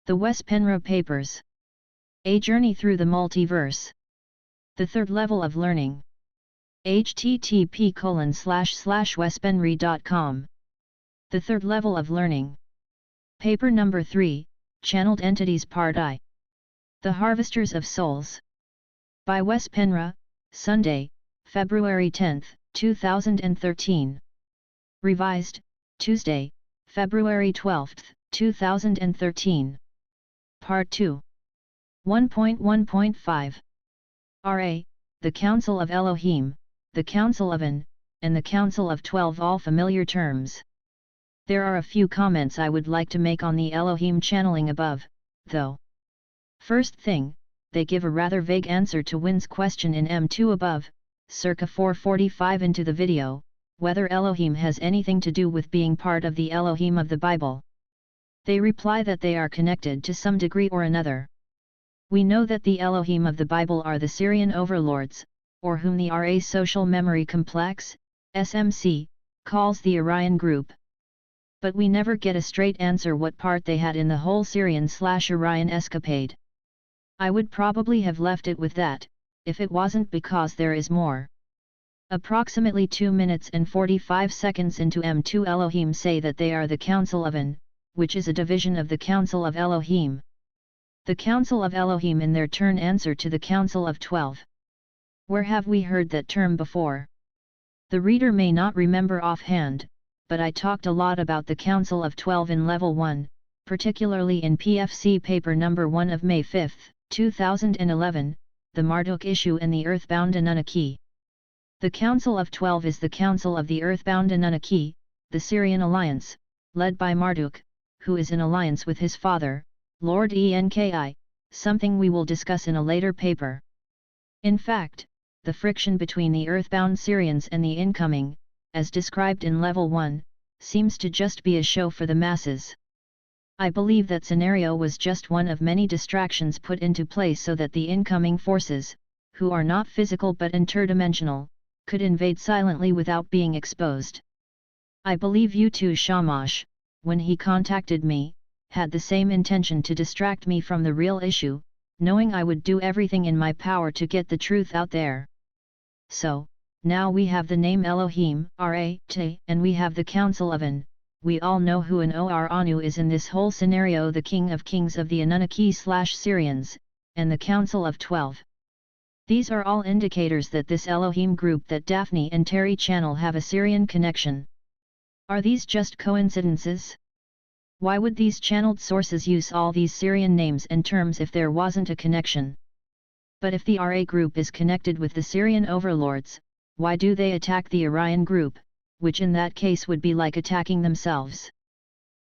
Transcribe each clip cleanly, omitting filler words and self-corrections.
The Penre Papers. A Journey Through the Multiverse. The Third Level of Learning. http://wespenre.com. The Third Level of Learning. Paper number 3, Channeled Entities Part I. The Harvesters of Souls. By Penre, Sunday, February 10, 2013. Revised, Tuesday, February 12, 2013. Part 2. 1.1.5. RA, the Council of Elohim, the Council of An, and the Council of 12, all familiar terms. There are a few comments I would like to make on the Elohim channeling above, though. First thing, they give a rather vague answer to Win's question in M2 above, circa 4:45 into the video, whether Elohim has anything to do with being part of the Elohim of the Bible. They reply that they are connected to some degree or another. We know that the Elohim of the Bible are the Syrian overlords, or whom the RA Social Memory Complex, SMC, calls the Orion Group. But we never get a straight answer what part they had in the whole Syrian/Orion escapade. I would probably have left it with that, if it wasn't because there is more. Approximately 2 minutes and 45 seconds into M2, Elohim say that they are the Council of An, which is a division of the Council of Elohim. The Council of Elohim in their turn answer to the Council of 12. Where have we heard that term before? The reader may not remember offhand, but I talked a lot about the Council of 12 in Level 1, particularly in PFC paper number 1 of May 5, 2011, the Marduk issue and the Earthbound Anunnaki. The Council of 12 is the Council of the Earthbound Anunnaki, the Syrian alliance, led by Marduk, who is in alliance with his father, Lord Enki, something we will discuss in a later paper. In fact, the friction between the earthbound Syrians and the incoming, as described in Level 1, seems to just be a show for the masses. I believe that scenario was just one of many distractions put into place so that the incoming forces, who are not physical but interdimensional, could invade silently without being exposed. I believe U2 Shamash, when he contacted me, had the same intention to distract me from the real issue, knowing I would do everything in my power to get the truth out there. So, now we have the name Elohim, R-A-T, and we have the Council of An. We all know who an Or Anu is in this whole scenario, the King of Kings of the Anunnaki/Syrians, and the Council of 12. These are all indicators that this Elohim group that Daphne and Terry channel have a Syrian connection. Are these just coincidences? Why would these channeled sources use all these Syrian names and terms if there wasn't a connection? But if the RA group is connected with the Syrian overlords, why do they attack the Orion group, which in that case would be like attacking themselves?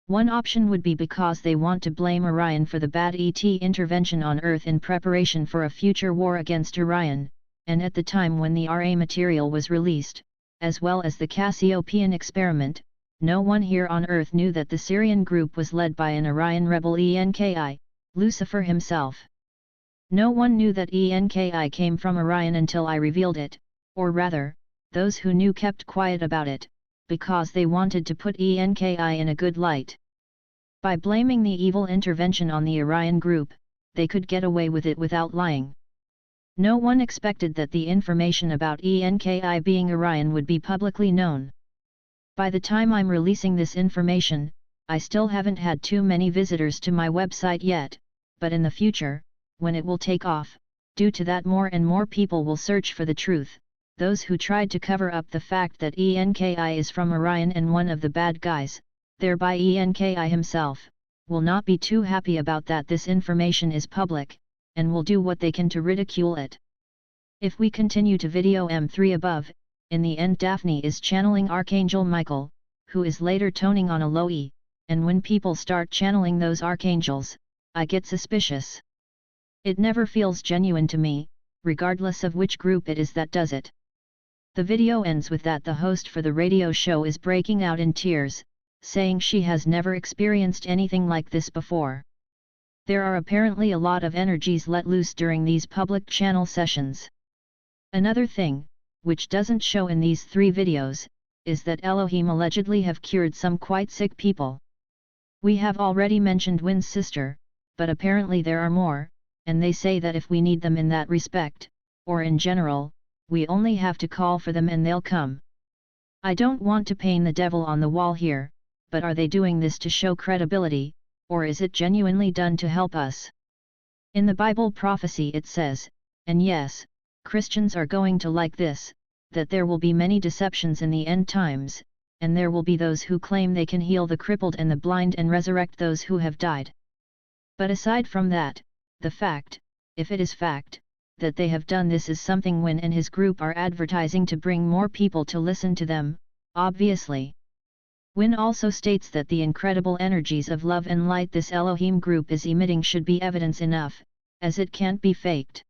One option would be because they want to blame Orion for the bad ET intervention on Earth in preparation for a future war against Orion, and at the time when the RA material was released, as well as the Cassiopaean experiment, no one here on Earth knew that the Syrian group was led by an Orion rebel Enki, Lucifer himself. No one knew that Enki came from Orion until I revealed it, or rather, those who knew kept quiet about it, because they wanted to put Enki in a good light. By blaming the evil intervention on the Orion group, they could get away with it without lying. No one expected that the information about Enki being Orion would be publicly known. By the time I'm releasing this information, I still haven't had too many visitors to my website yet, but in the future, when it will take off, due to that more and more people will search for the truth. Those who tried to cover up the fact that Enki is from Orion and one of the bad guys, thereby Enki himself, will not be too happy about that this information is public, and will do what they can to ridicule it. If we continue to video M3 above, in the end Daphne is channeling Archangel Michael, who is later toning on a low E, and when people start channeling those archangels, I get suspicious. It never feels genuine to me, regardless of which group it is that does it. The video ends with that the host for the radio show is breaking out in tears, saying she has never experienced anything like this before. There are apparently a lot of energies let loose during these public channel sessions. Another thing, which doesn't show in these 3 videos, is that Elohim allegedly have cured some quite sick people. We have already mentioned Win's sister, but apparently there are more, and they say that if we need them in that respect, or in general, we only have to call for them and they'll come. I don't want to paint the devil on the wall here, but are they doing this to show credibility, or is it genuinely done to help us? In the Bible prophecy it says, and yes, Christians are going to like this, that there will be many deceptions in the end times, and there will be those who claim they can heal the crippled and the blind and resurrect those who have died. But aside from that, the fact, if it is fact, that they have done this is something Win and his group are advertising to bring more people to listen to them, obviously. Win also states that the incredible energies of love and light this Elohim group is emitting should be evidence enough, as it can't be faked.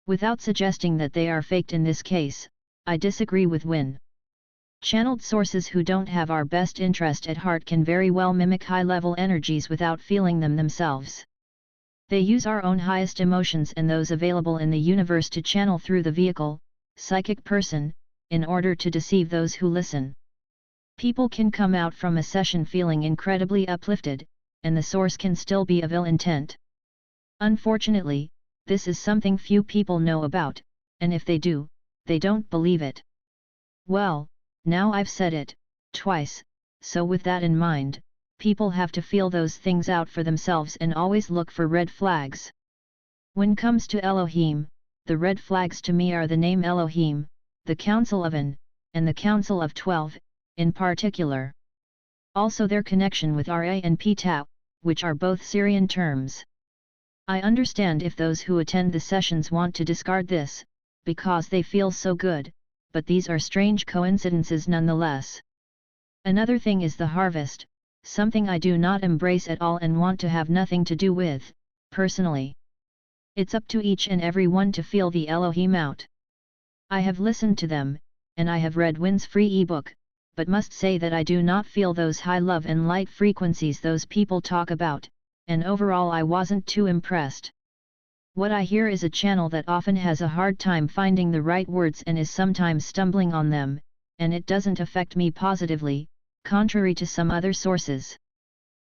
Without suggesting that they are faked in this case, I disagree with Win. Channeled sources who don't have our best interest at heart can very well mimic high-level energies without feeling them themselves. They use our own highest emotions and those available in the universe to channel through the vehicle, psychic person, in order to deceive those who listen. People can come out from a session feeling incredibly uplifted, and the source can still be of ill intent. Unfortunately, this is something few people know about, and if they do, they don't believe it. Well, now I've said it, twice, so with that in mind, people have to feel those things out for themselves and always look for red flags. When comes to Elohim, the red flags to me are the name Elohim, the Council of An, and the Council of 12, in particular. Also their connection with Ra and Ptau, which are both Syrian terms. I understand if those who attend the sessions want to discard this, because they feel so good, but these are strange coincidences nonetheless. Another thing is the harvest, something I do not embrace at all and want to have nothing to do with, personally. It's up to each and every one to feel the Elohim out. I have listened to them, and I have read Win's free ebook, but must say that I do not feel those high love and light frequencies those people talk about, and overall I wasn't too impressed. What I hear is a channel that often has a hard time finding the right words and is sometimes stumbling on them, and it doesn't affect me positively, contrary to some other sources.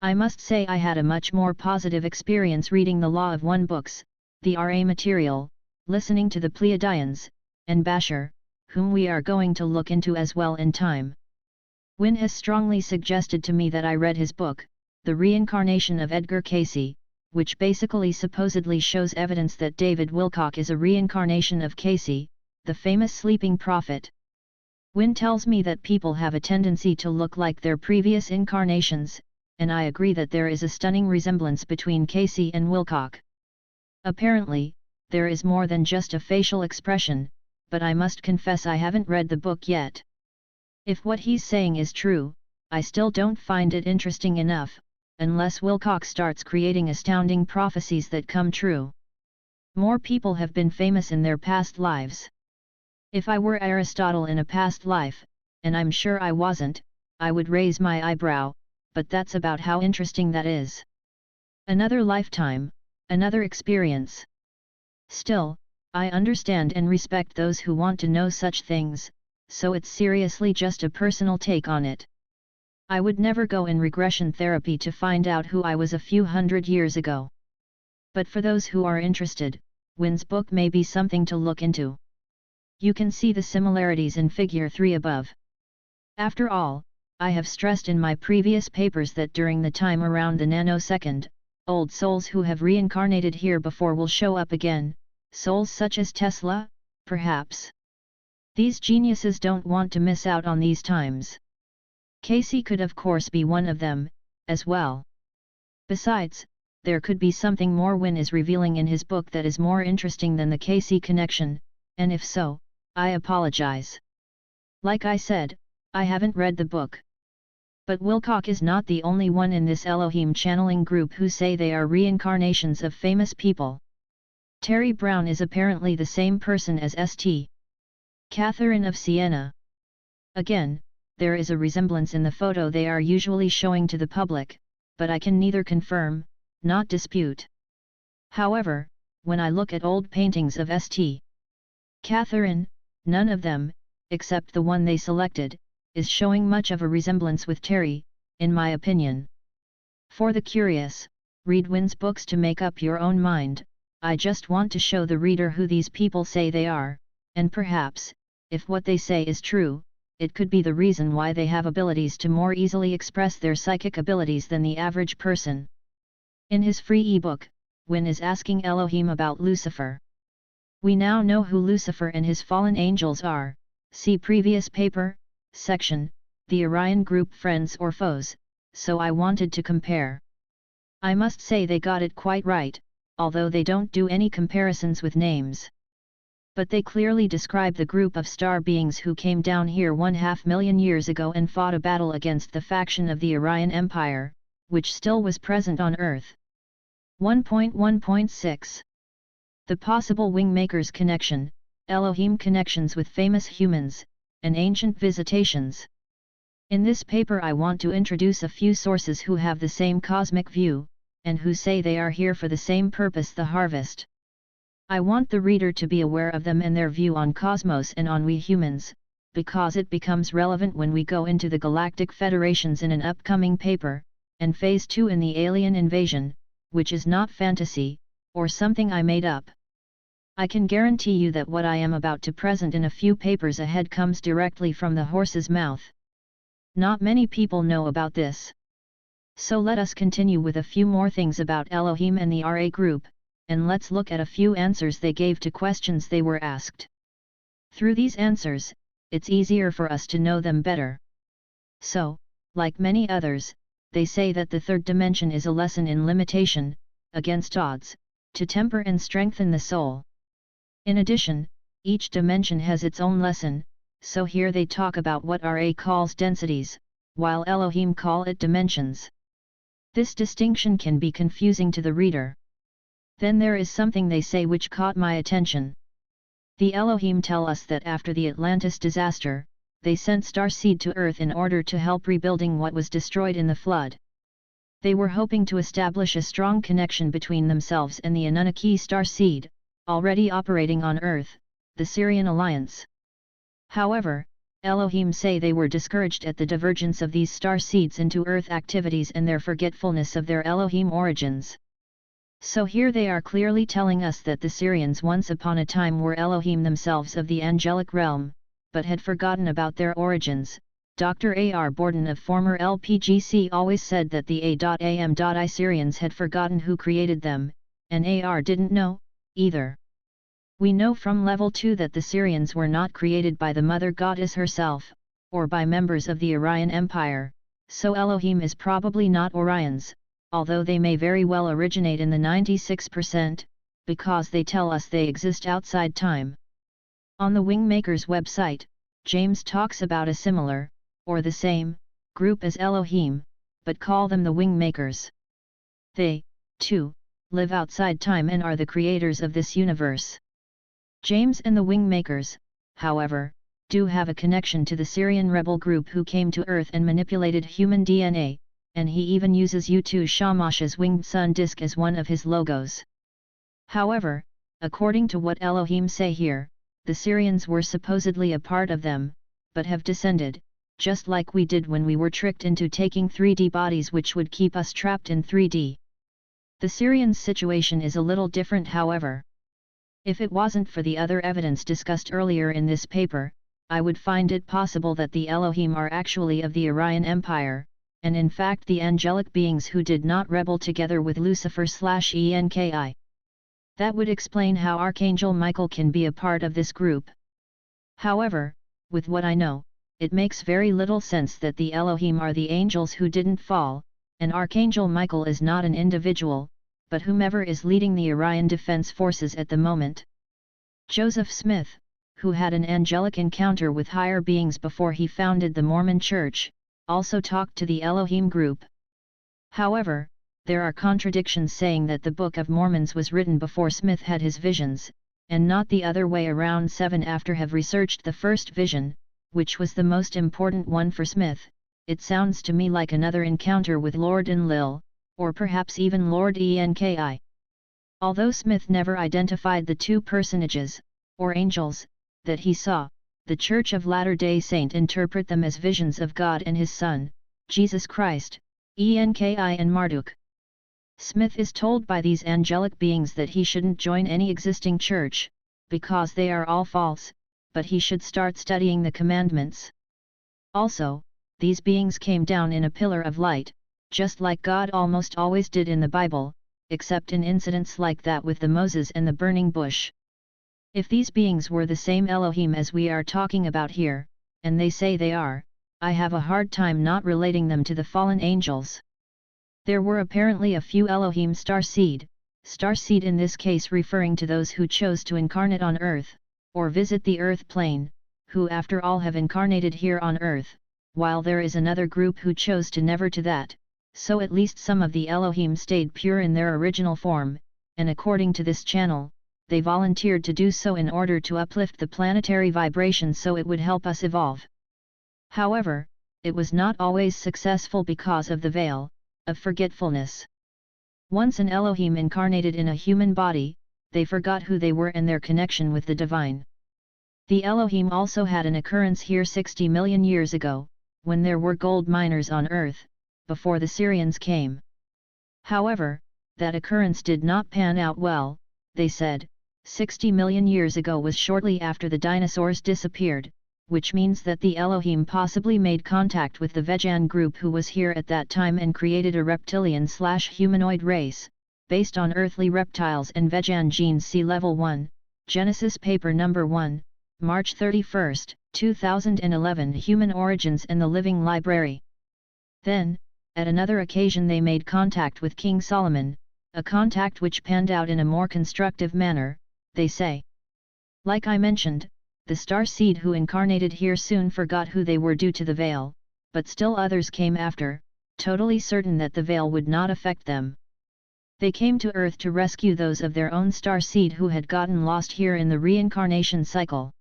I must say I had a much more positive experience reading the Law of One books, the Ra material, listening to the Pleiadians, and Bashar, whom we are going to look into as well in time. Win has strongly suggested to me that I read his book, The Reincarnation of Edgar Cayce, which basically supposedly shows evidence that David Wilcock is a reincarnation of Cayce, the famous sleeping prophet. Win tells me that people have a tendency to look like their previous incarnations, and I agree that there is a stunning resemblance between Cayce and Wilcock. Apparently, there is more than just a facial expression, but I must confess I haven't read the book yet. If what he's saying is true, I still don't find it interesting enough, unless Wilcock starts creating astounding prophecies that come true. More people have been famous in their past lives. If I were Aristotle in a past life, and I'm sure I wasn't, I would raise my eyebrow, but that's about how interesting that is. Another lifetime, another experience. Still, I understand and respect those who want to know such things, so it's seriously just a personal take on it. I would never go in regression therapy to find out who I was a few hundred years ago. But for those who are interested, Win's book may be something to look into. You can see the similarities in Figure 3 above. After all, I have stressed in my previous papers that during the time around the nanosecond, old souls who have reincarnated here before will show up again, souls such as Tesla, perhaps. These geniuses don't want to miss out on these times. Cayce could of course be one of them, as well. Besides, there could be something more Win is revealing in his book that is more interesting than the Cayce connection, and if so, I apologize. Like I said, I haven't read the book. But Wilcock is not the only one in this Elohim channeling group who say they are reincarnations of famous people. Terry Brown is apparently the same person as St. Catherine of Siena. Again, there is a resemblance in the photo they are usually showing to the public, but I can neither confirm, not dispute. However, when I look at old paintings of St. Catherine, none of them, except the one they selected, is showing much of a resemblance with Terry, in my opinion. For the curious, read Win's books to make up your own mind. I just want to show the reader who these people say they are, and perhaps, if what they say is true, it could be the reason why they have abilities to more easily express their psychic abilities than the average person. In his free ebook, Win is asking Elohim about Lucifer. We now know who Lucifer and his fallen angels are. See previous paper, section, the Orion group friends or foes, so I wanted to compare. I must say they got it quite right, although they don't do any comparisons with names. But they clearly describe the group of star beings who came down here 500,000 years ago and fought a battle against the faction of the Orion Empire, which still was present on Earth. 1.1.6 The possible WingMakers connection, Elohim connections with famous humans, and ancient visitations. In this paper I want to introduce a few sources who have the same cosmic view, and who say they are here for the same purpose, the harvest. I want the reader to be aware of them and their view on cosmos and on we humans, because it becomes relevant when we go into the galactic federations in an upcoming paper, and phase 2 in the alien invasion, which is not fantasy, or something I made up. I can guarantee you that what I am about to present in a few papers ahead comes directly from the horse's mouth. Not many people know about this. So let us continue with a few more things about Elohim and the RA group, and let's look at a few answers they gave to questions they were asked. Through these answers, it's easier for us to know them better. So, like many others, they say that the third dimension is a lesson in limitation, against odds, to temper and strengthen the soul. In addition, each dimension has its own lesson, so here they talk about what RA calls densities, while Elohim call it dimensions. This distinction can be confusing to the reader. Then there is something they say which caught my attention. The Elohim tell us that after the Atlantis disaster, they sent starseed to Earth in order to help rebuilding what was destroyed in the flood. They were hoping to establish a strong connection between themselves and the Anunnaki starseed, already operating on Earth, the Syrian alliance. However, Elohim say they were discouraged at the divergence of these starseeds into Earth activities and their forgetfulness of their Elohim origins. So here they are clearly telling us that the Syrians once upon a time were Elohim themselves of the angelic realm, but had forgotten about their origins. Dr. A.R. Borden of former LPGC always said that the A.M.I Syrians had forgotten who created them, and A.R. didn't know, either. We know from level 2 that the Syrians were not created by the Mother Goddess herself, or by members of the Orion Empire, so Elohim is probably not Orions, although they may very well originate in the 96%, because they tell us they exist outside time. On the WingMakers website, James talks about a similar, or the same, group as Elohim, but call them the WingMakers. They, too, live outside time and are the creators of this universe. James and the WingMakers, however, do have a connection to the Syrian rebel group who came to Earth and manipulated human DNA, and he even uses U2 Shamash's winged sun disk as one of his logos. However, according to what Elohim say here, the Syrians were supposedly a part of them, but have descended, just like we did when we were tricked into taking 3D bodies which would keep us trapped in 3D. The Syrians' situation is a little different, however. If it wasn't for the other evidence discussed earlier in this paper, I would find it possible that the Elohim are actually of the Orion Empire, and in fact the angelic beings who did not rebel together with Lucifer/Enki. That would explain how Archangel Michael can be a part of this group. However, with what I know, it makes very little sense that the Elohim are the angels who didn't fall, and Archangel Michael is not an individual, but whomever is leading the Orion Defense Forces at the moment. Joseph Smith, who had an angelic encounter with higher beings before he founded the Mormon Church, also talked to the Elohim group. However, there are contradictions saying that the Book of Mormons was written before Smith had his visions, and not the other way around. 7 After have researched the first vision, which was the most important one for Smith, it sounds to me like another encounter with Lord Enlil, or perhaps even Lord Enki. Although Smith never identified the two personages, or angels, that he saw, the Church of Latter-day Saint interpret them as visions of God and His Son, Jesus Christ, Enki and Marduk. Smith is told by these angelic beings that he shouldn't join any existing church, because they are all false, but he should start studying the commandments. Also, these beings came down in a pillar of light, just like God almost always did in the Bible, except in incidents like that with the Moses and the burning bush. If these beings were the same Elohim as we are talking about here, and they say they are, I have a hard time not relating them to the fallen angels. There were apparently a few Elohim starseed in this case referring to those who chose to incarnate on earth, or visit the earth plane, who after all have incarnated here on earth, while there is another group who chose to never to that, so at least some of the Elohim stayed pure in their original form, and according to this channel, they volunteered to do so in order to uplift the planetary vibration so it would help us evolve. However, it was not always successful because of the veil of forgetfulness. Once an Elohim incarnated in a human body, they forgot who they were and their connection with the divine. The Elohim also had an occurrence here 60 million years ago, when there were gold miners on earth, before the Syrians came. However, that occurrence did not pan out well, they said. 60 million years ago was shortly after the dinosaurs disappeared, which means that the Elohim possibly made contact with the Vejan group who was here at that time and created a reptilian/humanoid race, based on earthly reptiles and Vejan genes. See Level 1, Genesis Paper No. 1, March 31, 2011. Human Origins and the Living Library. Then, at another occasion they made contact with King Solomon, a contact which panned out in a more constructive manner, they say. Like I mentioned, the starseed who incarnated here soon forgot who they were due to the veil, but still others came after, totally certain that the veil would not affect them. They came to Earth to rescue those of their own starseed who had gotten lost here in the reincarnation cycle.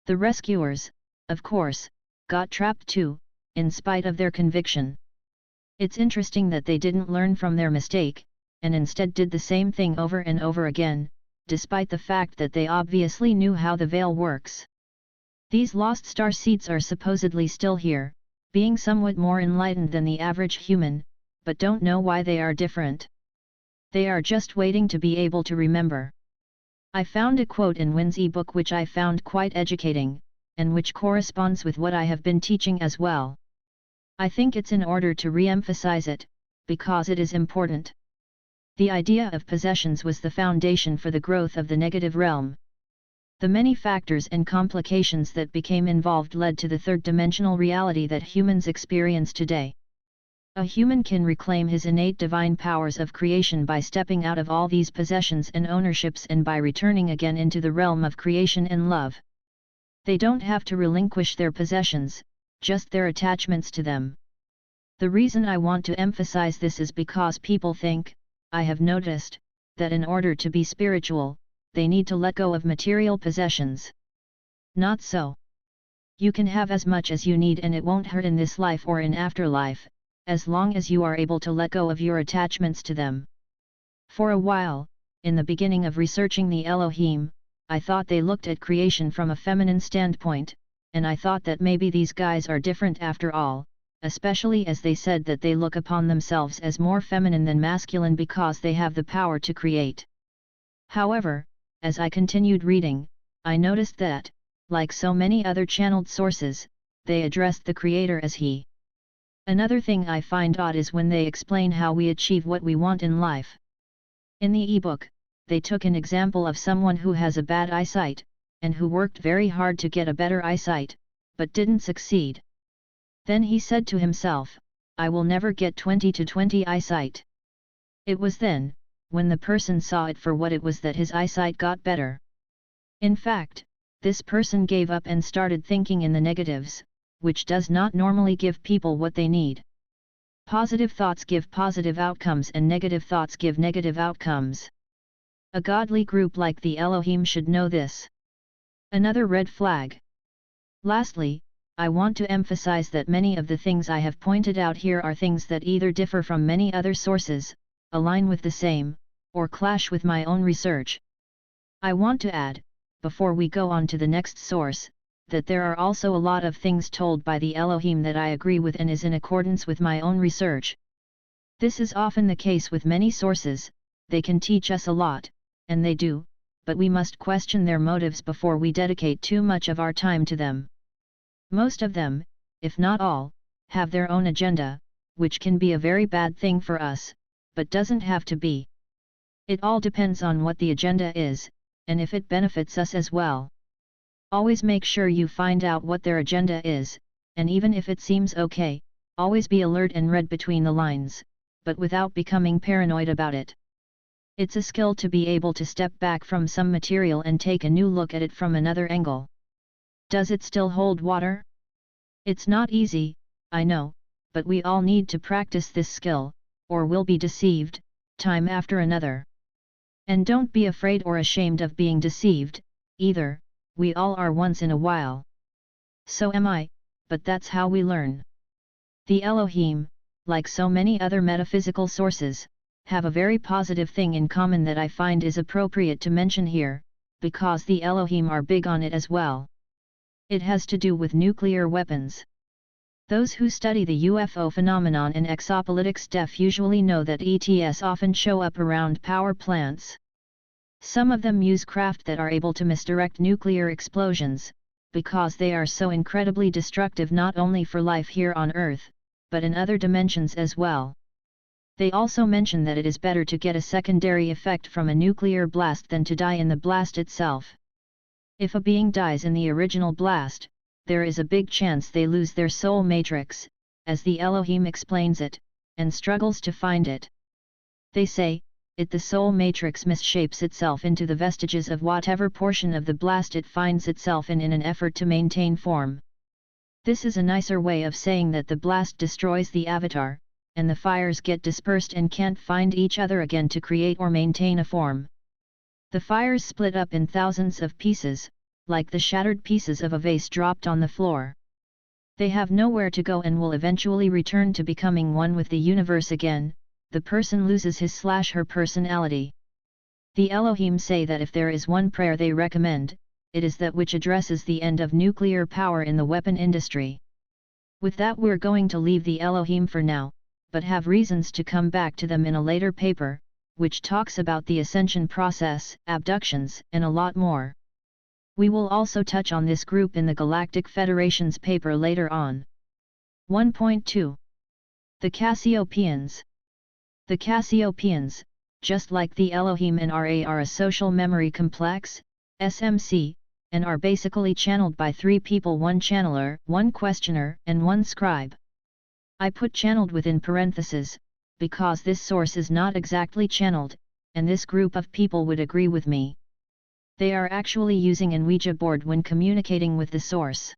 The rescuers, of course, got trapped too, in spite of their conviction. It's interesting that they didn't learn from their mistake, and instead did the same thing over and over again, despite the fact that they obviously knew how the veil works. These lost starseeds are supposedly still here, being somewhat more enlightened than the average human, but don't know why they are different. They are just waiting to be able to remember. I found a quote in Win's ebook which I found quite educating, and which corresponds with what I have been teaching as well. I think it's in order to re-emphasize it, because it is important. The idea of possessions was the foundation for the growth of the negative realm. The many factors and complications that became involved led to the third-dimensional reality that humans experience today. A human can reclaim his innate divine powers of creation by stepping out of all these possessions and ownerships and by returning again into the realm of creation and love. They don't have to relinquish their possessions, just their attachments to them. The reason I want to emphasize this is because people think, I have noticed, that in order to be spiritual, they need to let go of material possessions. Not so. You can have as much as you need and it won't hurt in this life or in afterlife, as long as you are able to let go of your attachments to them. For a while, in the beginning of researching the Elohim, I thought they looked at creation from a feminine standpoint, and I thought that maybe these guys are different after all, especially as they said that they look upon themselves as more feminine than masculine because they have the power to create. However, as I continued reading, I noticed that, like so many other channeled sources, they addressed the Creator as He. Another thing I find odd is when they explain how we achieve what we want in life. In the ebook, they took an example of someone who has a bad eyesight, and who worked very hard to get a better eyesight, but didn't succeed. Then he said to himself, I will never get 20/20 eyesight. It was then, when the person saw it for what it was, that his eyesight got better. In fact, this person gave up and started thinking in the negatives, which does not normally give people what they need. Positive thoughts give positive outcomes and negative thoughts give negative outcomes. A godly group like the Elohim should know this. Another red flag. Lastly, I want to emphasize that many of the things I have pointed out here are things that either differ from many other sources, align with the same, or clash with my own research. I want to add, before we go on to the next source, that there are also a lot of things told by the Elohim that I agree with and is in accordance with my own research. This is often the case with many sources. They can teach us a lot, and they do, but we must question their motives before we dedicate too much of our time to them. Most of them, if not all, have their own agenda, which can be a very bad thing for us, but doesn't have to be. It all depends on what the agenda is, and if it benefits us as well. Always make sure you find out what their agenda is, and even if it seems okay, always be alert and read between the lines, but without becoming paranoid about it. It's a skill to be able to step back from some material and take a new look at it from another angle. Does it still hold water? It's not easy, I know, but we all need to practice this skill, or we'll be deceived, time after another. And don't be afraid or ashamed of being deceived, either, we all are once in a while. So am I, but that's how we learn. The Elohim, like so many other metaphysical sources, have a very positive thing in common that I find is appropriate to mention here, because the Elohim are big on it as well. It has to do with nuclear weapons. Those who study the UFO phenomenon and exopolitics stuff usually know that ETs often show up around power plants. Some of them use craft that are able to misdirect nuclear explosions, because they are so incredibly destructive not only for life here on Earth, but in other dimensions as well. They also mention that it is better to get a secondary effect from a nuclear blast than to die in the blast itself. If a being dies in the original blast, there is a big chance they lose their soul matrix, as the Elohim explains it, and struggles to find it. They say, the soul matrix misshapes itself into the vestiges of whatever portion of the blast it finds itself in an effort to maintain form. This is a nicer way of saying that the blast destroys the avatar, and the fires get dispersed and can't find each other again to create or maintain a form. The fires split up in thousands of pieces, like the shattered pieces of a vase dropped on the floor. They have nowhere to go and will eventually return to becoming one with the universe again. The person loses his/her personality. The Elohim say that if there is one prayer they recommend, it is that which addresses the end of nuclear power in the weapon industry. With that we're going to leave the Elohim for now, but have reasons to come back to them in a later paper, which talks about the ascension process, abductions, and a lot more. We will also touch on this group in the Galactic Federation's paper later on. 1.2. The Cassiopaeans. The Cassiopaeans, just like the Elohim and Ra, are a social memory complex, SMC, and are basically channeled by 3 people: 1 channeler, 1 questioner, and 1 scribe. I put channeled within parentheses, because this source is not exactly channeled, and this group of people would agree with me. They are actually using an Ouija board when communicating with the source.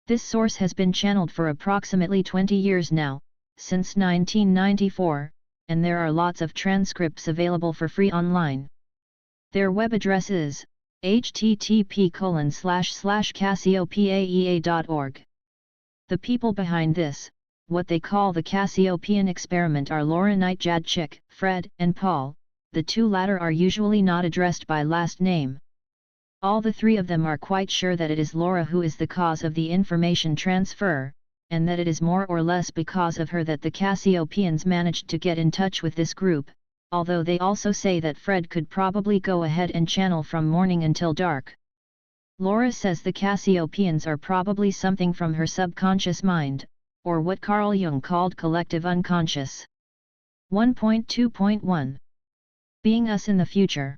This source has been channeled for approximately 20 years now, since 1994, and there are lots of transcripts available for free online. Their web address is http://cassiopaea.org. The people behind this, what they call the Cassiopaean experiment, are Laura Nightjadchik, Fred, and Paul. The 2 latter are usually not addressed by last name. All the 3 of them are quite sure that it is Laura who is the cause of the information transfer, and that it is more or less because of her that the Cassiopaeans managed to get in touch with this group, although they also say that Fred could probably go ahead and channel from morning until dark. Laura says the Cassiopaeans are probably something from her subconscious mind, or what Carl Jung called collective unconscious. 1.2.1. Being us in the future.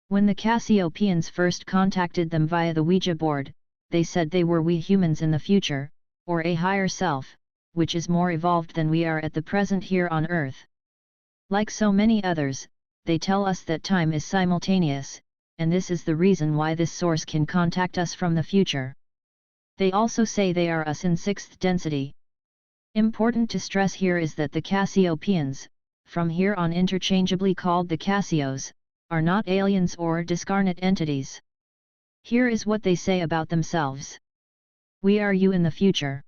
When the Cassiopaeans first contacted them via the Ouija board, they said they were we humans in the future, or a higher self, which is more evolved than we are at the present here on Earth. Like so many others, they tell us that time is simultaneous, and this is the reason why this source can contact us from the future. They also say they are us in 6th density. Important to stress here is that the Cassiopaeans, from here on interchangeably called the Cassios, are not aliens or discarnate entities. Here is what they say about themselves. We are you in the future.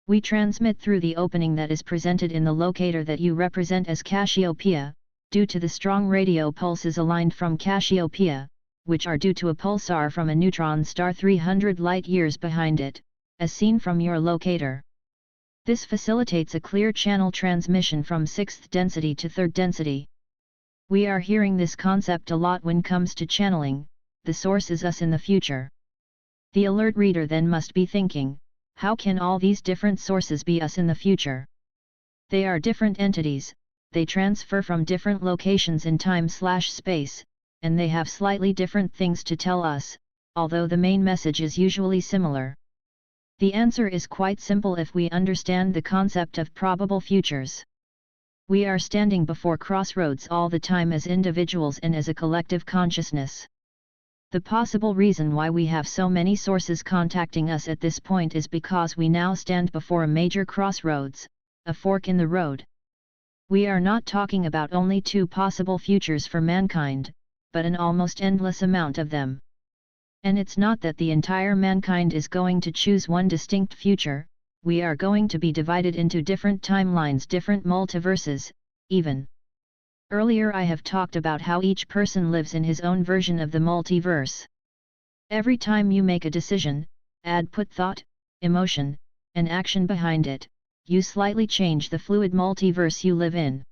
We transmit through the opening that is presented in the locator that you represent as Cassiopaea, due to the strong radio pulses aligned from Cassiopaea, which are due to a pulsar from a neutron star 300 light-years behind it, as seen from your locator. This facilitates a clear channel transmission from 6th density to 3rd density. We are hearing this concept a lot when comes to channeling, the source is us in the future. The alert reader then must be thinking, how can all these different sources be us in the future? They are different entities, they transfer from different locations in time/space, and they have slightly different things to tell us, although the main message is usually similar. The answer is quite simple if we understand the concept of probable futures. We are standing before crossroads all the time as individuals and as a collective consciousness. The possible reason why we have so many sources contacting us at this point is because we now stand before a major crossroads, a fork in the road. We are not talking about only 2 possible futures for mankind, but an almost endless amount of them. And it's not that the entire mankind is going to choose one distinct future, we are going to be divided into different timelines, different multiverses, even. Earlier I have talked about how each person lives in his own version of the multiverse. Every time you make a decision, put thought, emotion, and action behind it, you slightly change the fluid multiverse you live in.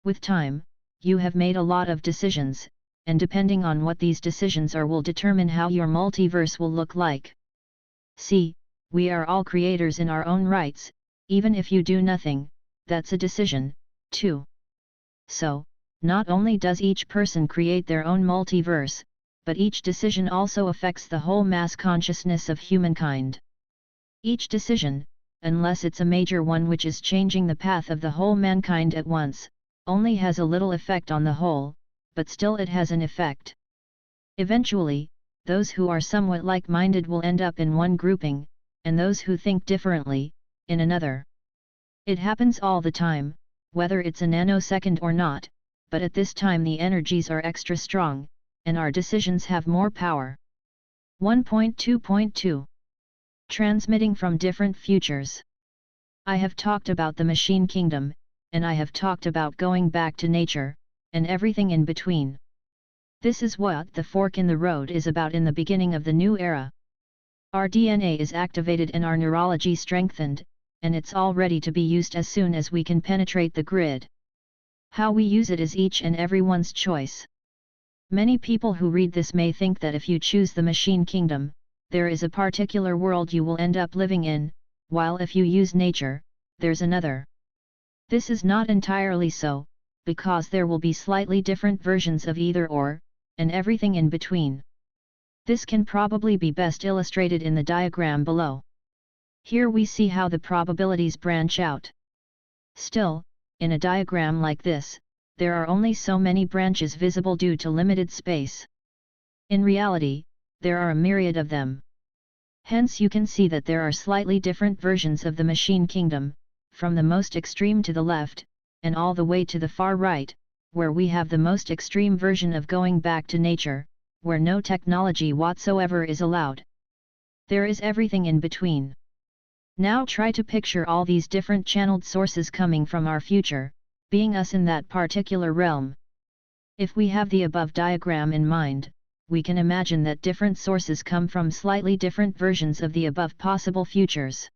With time, you have made a lot of decisions, and depending on what these decisions are will determine how your multiverse will look like. See, we are all creators in our own rights, even if you do nothing, that's a decision, too. So, not only does each person create their own multiverse, but each decision also affects the whole mass consciousness of humankind. Each decision, unless it's a major one which is changing the path of the whole mankind at once, only has a little effect on the whole, but still it has an effect. Eventually, those who are somewhat like-minded will end up in one grouping, and those who think differently, in another. It happens all the time, whether it's a nanosecond or not, but at this time the energies are extra strong, and our decisions have more power. 1.2.2 Transmitting from different futures. I have talked about the machine kingdom, and I have talked about going back to nature, and everything in between. This is what the fork in the road is about in the beginning of the new era. Our DNA is activated and our neurology strengthened, and it's all ready to be used as soon as we can penetrate the grid. How we use it is each and everyone's choice. Many people who read this may think that if you choose the machine kingdom, there is a particular world you will end up living in, while if you use nature, there's another. This is not entirely so, because there will be slightly different versions of either or, and everything in between. This can probably be best illustrated in the diagram below. Here we see how the probabilities branch out. Still, in a diagram like this, there are only so many branches visible due to limited space. In reality, there are a myriad of them. Hence you can see that there are slightly different versions of the machine kingdom, from the most extreme to the left, and all the way to the far right, where we have the most extreme version of going back to nature, where no technology whatsoever is allowed. There is everything in between. Now try to picture all these different channeled sources coming from our future, being us in that particular realm. If we have the above diagram in mind, we can imagine that different sources come from slightly different versions of the above possible futures.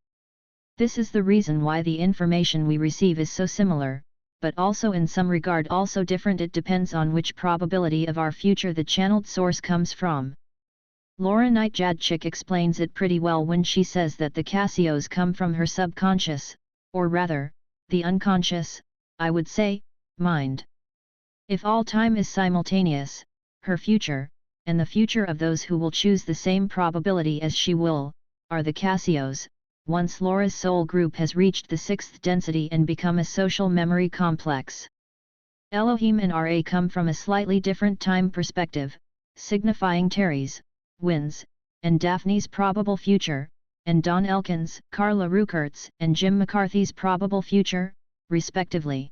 This is the reason why the information we receive is so similar, but also in some regard also different. It depends on which probability of our future the channeled source comes from. Laura Knight-Jadchik explains it pretty well when she says that the Cassios come from her subconscious, or rather, the unconscious, I would say, mind. If all time is simultaneous, her future, and the future of those who will choose the same probability as she will, are the Cassios, once Laura's soul group has reached the 6th density and become a social memory complex. Elohim and Ra come from a slightly different time perspective, signifying Terry's, Wynn's, and Daphne's probable future, and Don Elkins, Carla Ruckert's, and Jim McCarthy's probable future, respectively.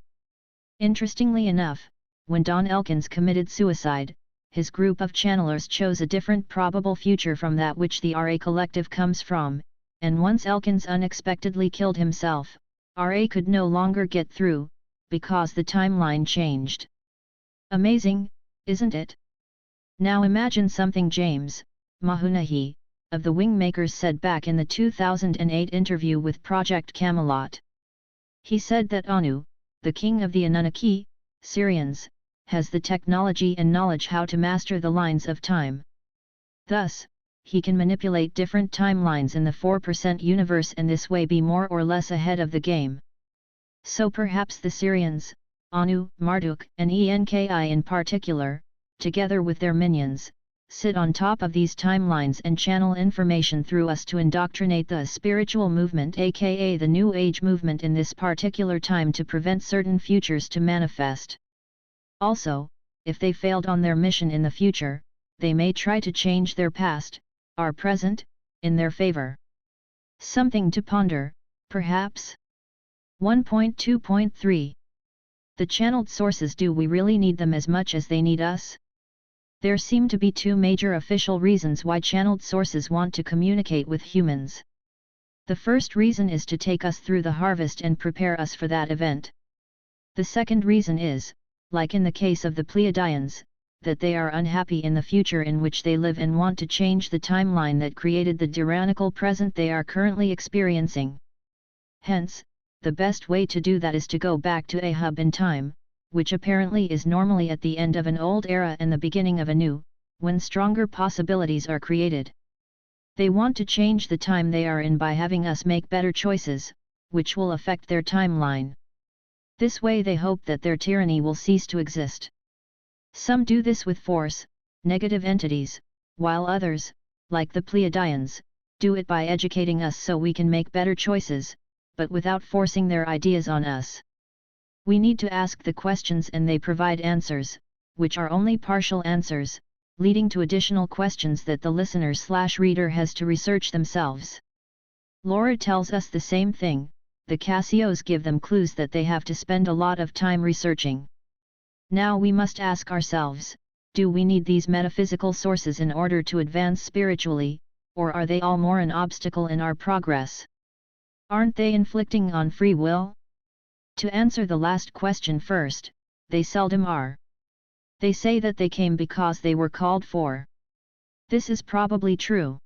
Interestingly enough, when Don Elkins committed suicide, his group of channelers chose a different probable future from that which the Ra collective comes from, and once Elkins unexpectedly killed himself, Ra could no longer get through, because the timeline changed. Amazing, isn't it? Now imagine something James Mahunahi, of the WingMakers said back in the 2008 interview with Project Camelot. He said that Anu, the king of the Anunnaki, Syrians, has the technology and knowledge how to master the lines of time. Thus, he can manipulate different timelines in the 4% universe and this way be more or less ahead of the game. So perhaps the Syrians, Anu, Marduk and Enki in particular, together with their minions, sit on top of these timelines and channel information through us to indoctrinate the spiritual movement aka the New Age movement in this particular time to prevent certain futures to manifest. Also, if they failed on their mission in the future, they may try to change their past, our present, in their favor. Something to ponder, perhaps? 1.2.3 The channeled sources, do we really need them as much as they need us? There seem to be two major official reasons why channeled sources want to communicate with humans. The first reason is to take us through the harvest and prepare us for that event. The second reason is, like in the case of the Pleiadians, that they are unhappy in the future in which they live and want to change the timeline that created the tyrannical present they are currently experiencing. Hence, the best way to do that is to go back to a hub in time, which apparently is normally at the end of an old era and the beginning of a new, when stronger possibilities are created. They want to change the time they are in by having us make better choices, which will affect their timeline. This way they hope that their tyranny will cease to exist. Some do this with force, negative entities, while others, like the Pleiadians, do it by educating us so we can make better choices, but without forcing their ideas on us. We need to ask the questions and they provide answers, which are only partial answers, leading to additional questions that the listener/reader has to research themselves. Laura tells us the same thing, the Cassios give them clues that they have to spend a lot of time researching. Now we must ask ourselves, do we need these metaphysical sources in order to advance spiritually, or are they all more an obstacle in our progress? Aren't they inflicting on free will? To answer the last question first, they seldom are. They say that they came because they were called for. This is probably true.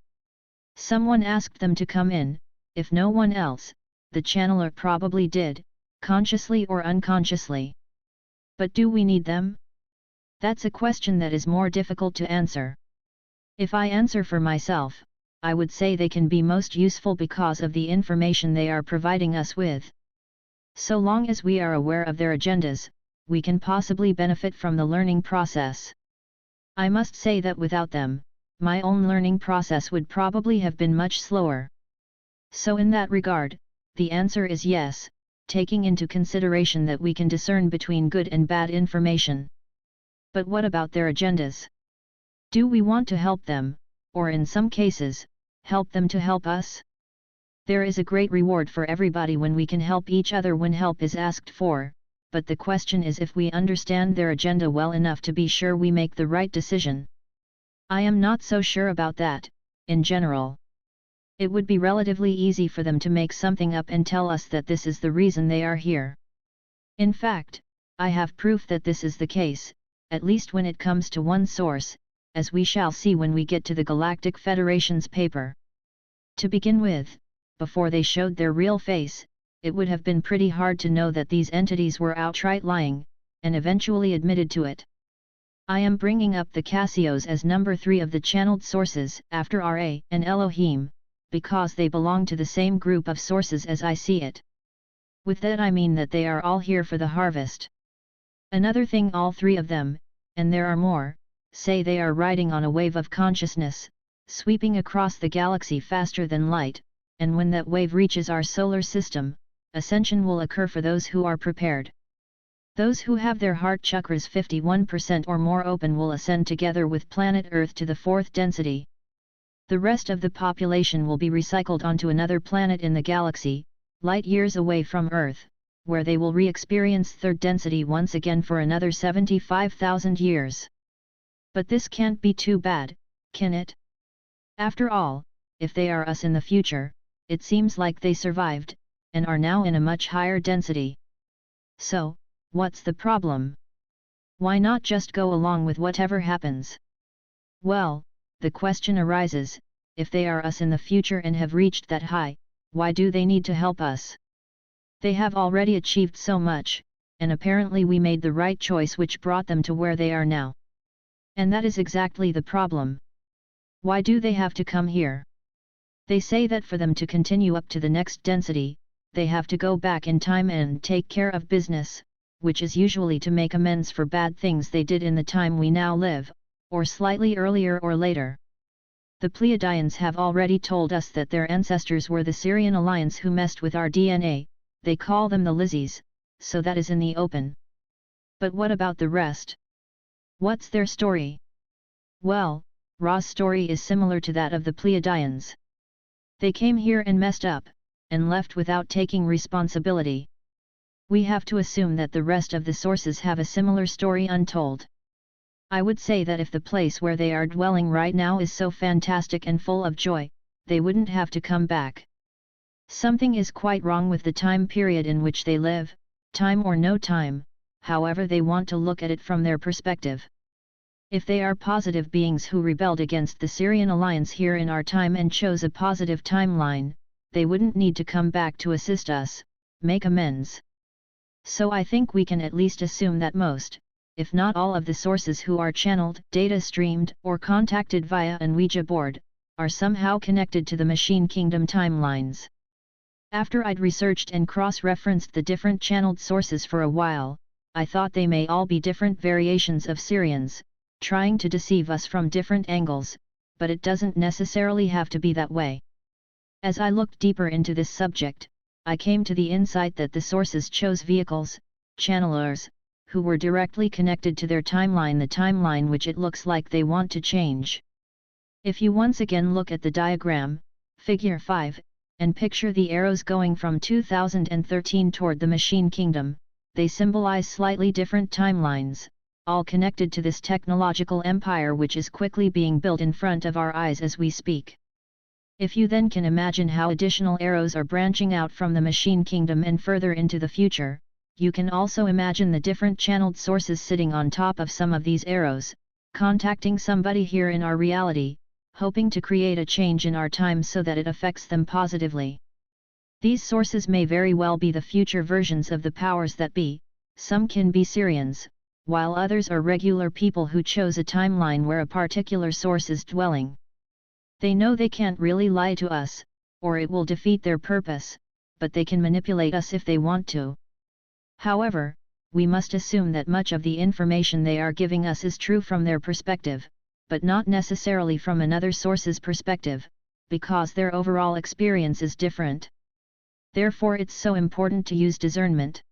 Someone asked them to come in, if no one else, the channeler probably did, consciously or unconsciously. But do we need them? That's a question that is more difficult to answer. If I answer for myself, I would say they can be most useful because of the information they are providing us with. So long as we are aware of their agendas, we can possibly benefit from the learning process. I must say that without them, my own learning process would probably have been much slower. So in that regard, the answer is yes, taking into consideration that we can discern between good and bad information. But what about their agendas? Do we want to help them, or in some cases, help them to help us? There is a great reward for everybody when we can help each other when help is asked for, but the question is if we understand their agenda well enough to be sure we make the right decision. I am not so sure about that, in general. It would be relatively easy for them to make something up and tell us that this is the reason they are here. In fact, I have proof that this is the case, at least when it comes to one source, as we shall see when we get to the Galactic Federation's paper. To begin with, before they showed their real face, it would have been pretty hard to know that these entities were outright lying, and eventually admitted to it. I am bringing up the Cassios as number 3 of the channeled sources after Ra and Elohim, because they belong to the same group of sources as I see it. With that I mean that they are all here for the harvest. Another thing, all 3 of them, and there are more, say they are riding on a wave of consciousness, sweeping across the galaxy faster than light, and when that wave reaches our solar system, ascension will occur for those who are prepared. Those who have their heart chakras 51% or more open will ascend together with planet Earth to the 4th density. The rest of the population will be recycled onto another planet in the galaxy, light years away from Earth, where they will re-experience 3rd density once again for another 75,000 years. But this can't be too bad, can it? After all, if they are us in the future, it seems like they survived, and are now in a much higher density. So, what's the problem? Why not just go along with whatever happens? Well, the question arises, if they are us in the future and have reached that high, why do they need to help us? They have already achieved so much, and apparently we made the right choice which brought them to where they are now. And that is exactly the problem. Why do they have to come here? They say that for them to continue up to the next density, they have to go back in time and take care of business, which is usually to make amends for bad things they did in the time we now live, or slightly earlier or later. The Pleiadians have already told us that their ancestors were the Syrian alliance who messed with our DNA, they call them the Lizzies, so that is in the open. But what about the rest? What's their story? Well, Ra's story is similar to that of the Pleiadians. They came here and messed up, and left without taking responsibility. We have to assume that the rest of the sources have a similar story untold. I would say that if the place where they are dwelling right now is so fantastic and full of joy, they wouldn't have to come back. Something is quite wrong with the time period in which they live, time or no time, however they want to look at it from their perspective. If they are positive beings who rebelled against the Syrian alliance here in our time and chose a positive timeline, they wouldn't need to come back to assist us, make amends. So I think we can at least assume that most, if not all of the sources who are channeled, data streamed, or contacted via an Ouija board, are somehow connected to the Machine Kingdom timelines. After I'd researched and cross-referenced the different channeled sources for a while, I thought they may all be different variations of Syrians, trying to deceive us from different angles, but it doesn't necessarily have to be that way. As I looked deeper into this subject, I came to the insight that the sources chose vehicles, channelers, who were directly connected to their timeline, the timeline which it looks like they want to change. If you once again look at the diagram, figure 5, and picture the arrows going from 2013 toward the Machine Kingdom, they symbolize slightly different timelines, all connected to this technological empire which is quickly being built in front of our eyes as we speak. If you then can imagine how additional arrows are branching out from the Machine Kingdom and further into the future, you can also imagine the different channeled sources sitting on top of some of these arrows, contacting somebody here in our reality, hoping to create a change in our time so that it affects them positively. These sources may very well be the future versions of the powers that be. Some can be Syrians, while others are regular people who chose a timeline where a particular source is dwelling. They know they can't really lie to us, or it will defeat their purpose, but they can manipulate us if they want to. However, we must assume that much of the information they are giving us is true from their perspective, but not necessarily from another source's perspective, because their overall experience is different. Therefore it's so important to use discernment.